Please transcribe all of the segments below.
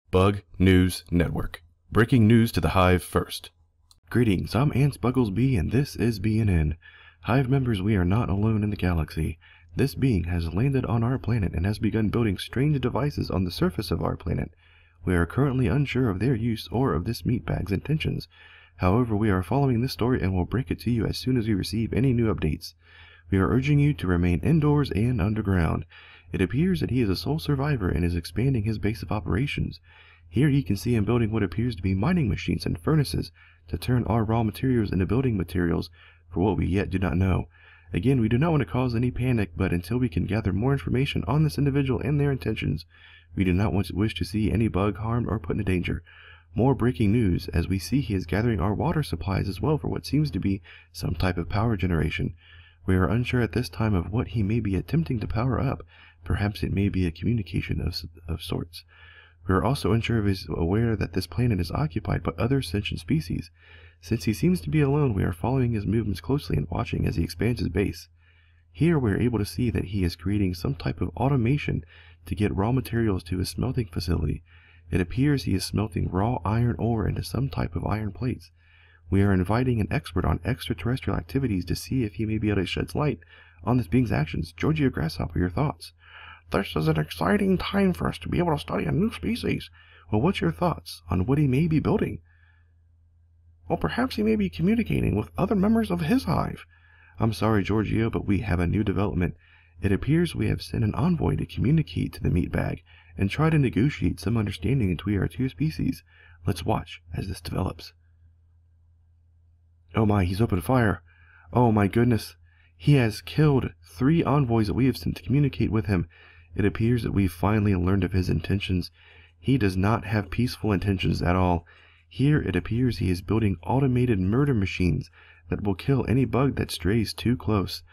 Bug News Network. Breaking news to the Hive first. Greetings, I'm Ants Bugglesby and this is BNN. Hive members, we are not alone in the galaxy. This being has landed on our planet and has begun building strange devices on the surface of our planet. We are currently unsure of their use or of this meatbag's intentions. However, we are following this story and will break it to you as soon as we receive any new updates. We are urging you to remain indoors and underground. It appears that he is a sole survivor and is expanding his base of operations. Here you can see him building what appears to be mining machines and furnaces to turn our raw materials into building materials for what we yet do not know. Again, we do not want to cause any panic, but until we can gather more information on this individual and their intentions, we do not wish to see any bug harmed or put in danger. More breaking news, as we see he is gathering our water supplies as well for what seems to be some type of power generation. We are unsure at this time of what he may be attempting to power up. Perhaps it may be a communication of sorts. We are also unsure if he is aware that this planet is occupied by other sentient species. Since he seems to be alone, we are following his movements closely and watching as he expands his base. Here we are able to see that he is creating some type of automation to get raw materials to his smelting facility. It appears he is smelting raw iron ore into some type of iron plates. We are inviting an expert on extraterrestrial activities to see if he may be able to shed light on this being's actions. Georgia Grasshopper, your thoughts? This is an exciting time for us to be able to study a new species. Well, what's your thoughts on what he may be building? Well, perhaps he may be communicating with other members of his hive. I'm sorry, Giorgio, but we have a new development. It appears we have sent an envoy to communicate to the meatbag and try to negotiate some understanding between our two species. Let's watch as this develops. Oh my, he's opened fire. Oh my goodness. He has killed 3 envoys that we have sent to communicate with him. It appears that we've finally learned of his intentions. He does not have peaceful intentions at all. Here it appears he is building automated murder machines that will kill any bug that strays too close.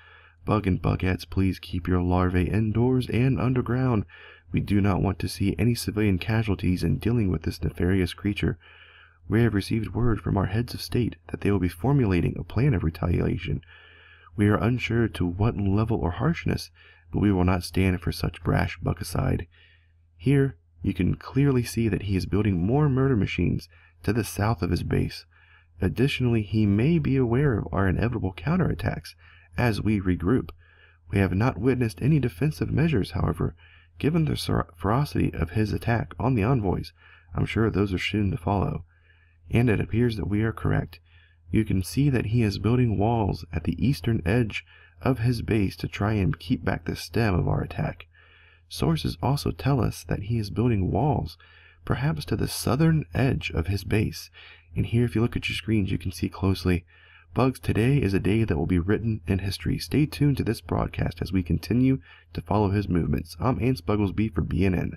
Bug and bugettes, please keep your larvae indoors and underground. We do not want to see any civilian casualties in dealing with this nefarious creature. We have received word from our heads of state that they will be formulating a plan of retaliation. We are unsure to what level or harshness, but we will not stand for such brash bugicide. Here you can clearly see that he is building more murder machines to the south of his base. Additionally, he may be aware of our inevitable counterattacks as we regroup. We have not witnessed any defensive measures, however. Given the ferocity of his attack on the envoys, I'm sure those are soon to follow. And it appears that we are correct. You can see that he is building walls at the eastern edge of his base to try and keep back the stem of our attack. Sources also tell us that he is building walls, perhaps to the southern edge of his base. And here, if you look at your screens, you can see closely. Bugs, today is a day that will be written in history. Stay tuned to this broadcast as we continue to follow his movements. I'm Ants Bugglesby for BNN.